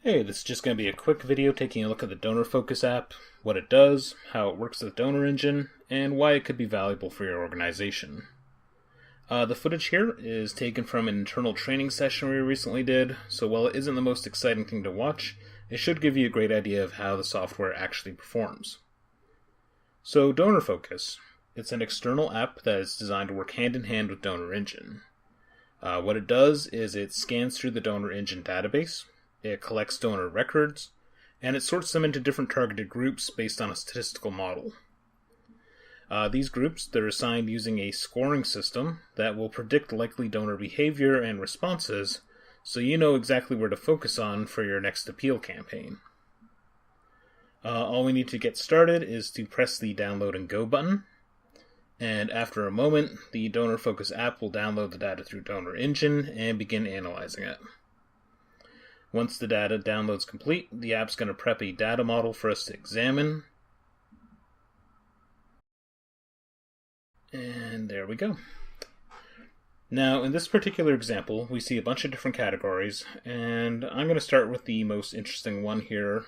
Hey, this is just going to be a quick video taking a look at the DonorFocus app, what it does, how it works with Donor Engine, and why it could be valuable for your organization. The footage here is taken from an internal training session we recently did, so while it isn't the most exciting thing to watch, it should give you a great idea of how the software actually performs. So DonorFocus, it's an external app that is designed to work hand in hand with Donor Engine. What it does is it scans through the Donor Engine database, it collects donor records, and it sorts them into different targeted groups based on a statistical model. These groups, they're assigned using a scoring system that will predict likely donor behavior and responses, so you know exactly where to focus on for your next appeal campaign. All we need to get started is to press the Download and Go button, and after a moment, the DonorFocus app will download the data through Donor Engine and begin analyzing it. Once the data download's complete, the app's going to prep a data model for us to examine. And there we go. Now, in this particular example, we see a bunch of different categories, and I'm going to start with the most interesting one here.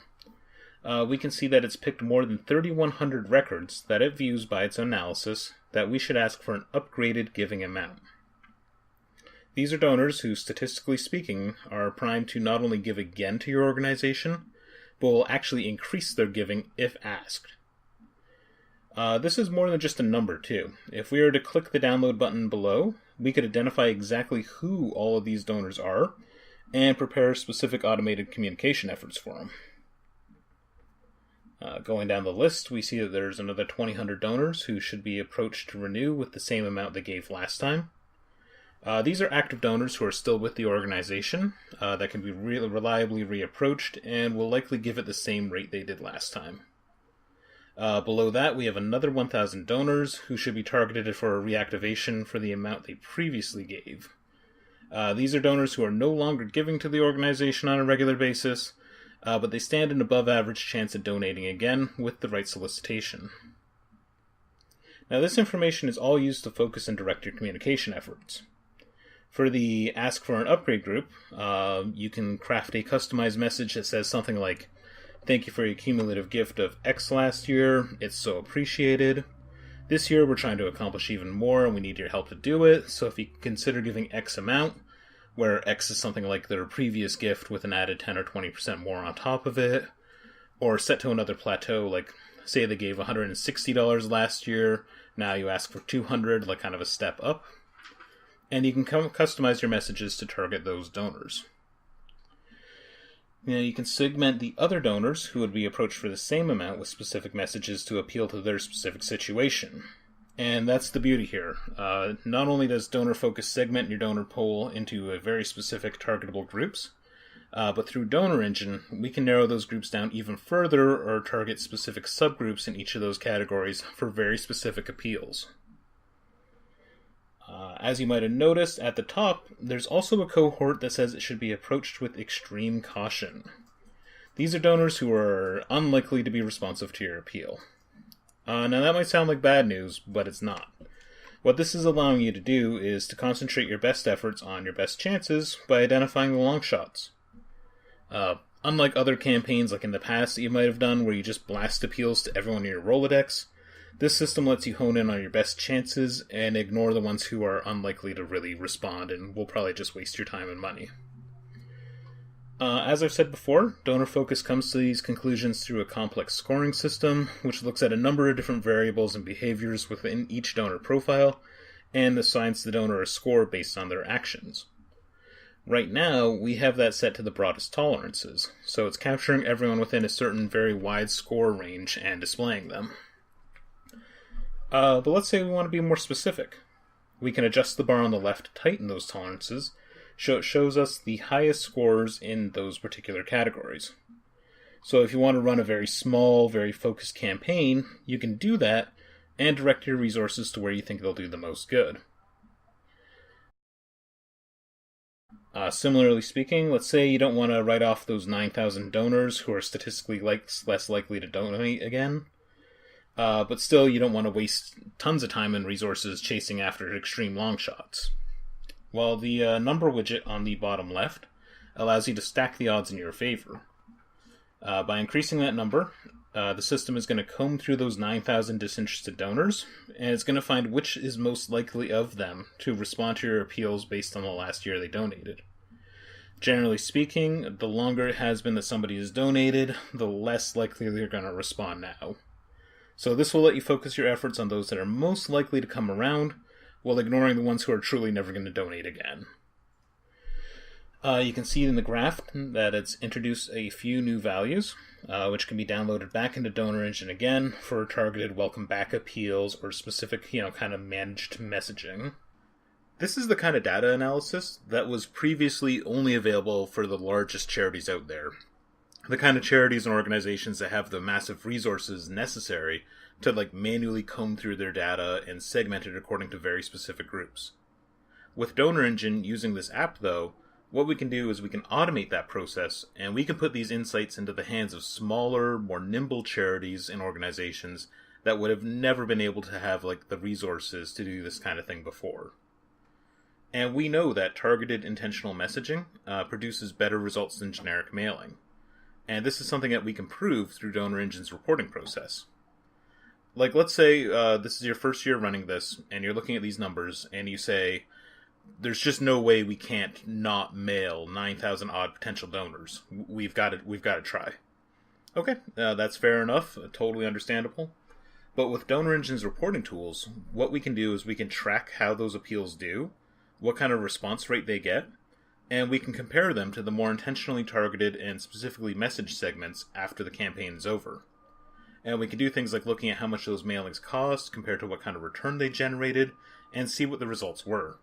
We can see that it's picked more than 3,100 records that it views by its analysis that we should ask for an upgraded giving amount. These are donors who, statistically speaking, are primed to not only give again to your organization, but will actually increase their giving if asked. This is more than just a number, too. If we were to click the download button below, we could identify exactly who all of these donors are, and prepare specific automated communication efforts for them. Going down the list, we see that there's another 2,000 donors who should be approached to renew with the same amount they gave last time. These are active donors who are still with the organization that can be reliably reapproached and will likely give it the same rate they did last time. Below that, we have another 1,000 donors who should be targeted for a reactivation for the amount they previously gave. These are donors who are no longer giving to the organization on a regular basis, but they stand an above-average chance of donating again with the right solicitation. Now, this information is all used to focus and direct your communication efforts. For the Ask for an Upgrade group, you can craft a customized message that says something like, "Thank you for your cumulative gift of X last year, it's so appreciated. This year we're trying to accomplish even more and we need your help to do it, so if you consider giving X amount," where X is something like their previous gift with an added 10 or 20% more on top of it, or set to another plateau, like say they gave $160 last year, now you ask for $200, like kind of a step up. And you can customize your messages to target those donors. Now, you can segment the other donors who would be approached for the same amount with specific messages to appeal to their specific situation. And that's the beauty here. Not only does DonorFocus segment your donor pool into a very specific targetable groups, but through Donor Engine, we can narrow those groups down even further or target specific subgroups in each of those categories for very specific appeals. As you might have noticed, at the top, there's also a cohort that says it should be approached with extreme caution. These are donors who are unlikely to be responsive to your appeal. Now that might sound like bad news, but it's not. What this is allowing you to do is to concentrate your best efforts on your best chances by identifying the long shots. Unlike other campaigns like in the past that you might have done where you just blast appeals to everyone in your Rolodex, this system lets you hone in on your best chances and ignore the ones who are unlikely to really respond and will probably just waste your time and money. As I've said before, DonorFocus comes to these conclusions through a complex scoring system, which looks at a number of different variables and behaviors within each donor profile, and assigns the donor a score based on their actions. Right now, we have that set to the broadest tolerances, so it's capturing everyone within a certain very wide score range and displaying them. But let's say we want to be more specific. We can adjust the bar on the left to tighten those tolerances, so it shows us the highest scores in those particular categories. So if you want to run a very small, very focused campaign, you can do that and direct your resources to where you think they'll do the most good. Similarly speaking, let's say you don't want to write off those 9,000 donors who are statistically less likely to donate again. But still, you don't want to waste tons of time and resources chasing after extreme long shots. Well, the number widget on the bottom left allows you to stack the odds in your favor. By increasing that number, the system is going to comb through those 9,000 disinterested donors, and it's going to find which is most likely of them to respond to your appeals based on the last year they donated. Generally speaking, the longer it has been that somebody has donated, the less likely they're going to respond now. So this will let you focus your efforts on those that are most likely to come around, while ignoring the ones who are truly never going to donate again. You can see in the graph that it's introduced a few new values, which can be downloaded back into Donor Engine again for targeted welcome back appeals or specific, kind of managed messaging. This is the kind of data analysis that was previously only available for the largest charities out there. The kind of charities and organizations that have the massive resources necessary to manually comb through their data and segment it according to very specific groups. With Donor Engine using this app though, what we can do is we can automate that process, and we can put these insights into the hands of smaller, more nimble charities and organizations that would have never been able to have the resources to do this kind of thing before. And we know that targeted intentional messaging produces better results than generic mailing. And this is something that we can prove through Donor Engine's reporting process. Let's say this is your first year running this, and you're looking at these numbers, and you say, there's just no way we can't not mail 9,000 odd potential donors. We've got to try. Okay, that's fair enough, totally understandable. But with Donor Engine's reporting tools, what we can do is we can track how those appeals do, what kind of response rate they get, and we can compare them to the more intentionally targeted and specifically messaged segments after the campaign is over. And we can do things like looking at how much those mailings cost compared to what kind of return they generated, and see what the results were.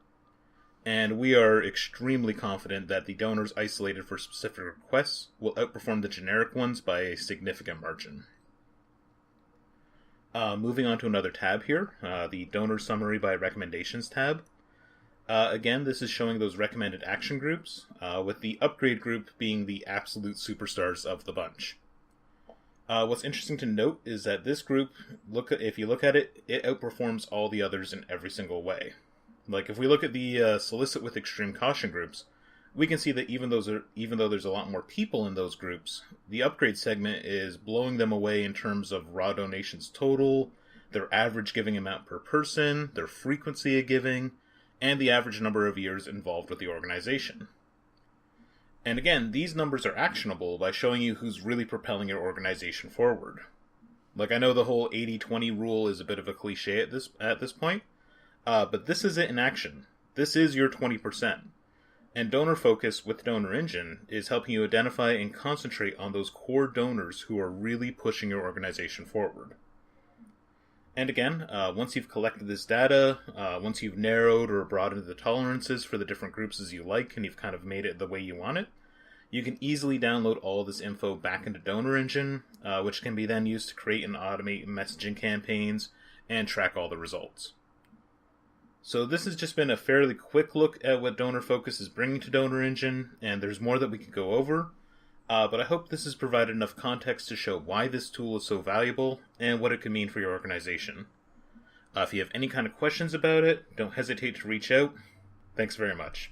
And we are extremely confident that the donors isolated for specific requests will outperform the generic ones by a significant margin. Moving on to another tab here, the Donor Summary by Recommendations tab. Again, this is showing those recommended action groups, with the upgrade group being the absolute superstars of the bunch. What's interesting to note is that this group, if you look at it, it outperforms all the others in every single way. If we look at the Solicit with Extreme Caution groups, we can see that even though there's a lot more people in those groups, the upgrade segment is blowing them away in terms of raw donations total, their average giving amount per person, their frequency of giving, and the average number of years involved with the organization. And again, these numbers are actionable by showing you who's really propelling your organization forward. I know the whole 80-20 rule is a bit of a cliche at this point, but this is it in action. This is your 20%. And Donor Focus with Donor Engine is helping you identify and concentrate on those core donors who are really pushing your organization forward. And again, once you've collected this data, once you've narrowed or broadened the tolerances for the different groups as you like, and you've kind of made it the way you want it, you can easily download all of this info back into Donor Engine, which can be then used to create and automate messaging campaigns and track all the results. So this has just been a fairly quick look at what Donor Focus is bringing to Donor Engine, and there's more that we could go over. But I hope this has provided enough context to show why this tool is so valuable and what it could mean for your organization. If you have any kind of questions about it, don't hesitate to reach out. Thanks very much.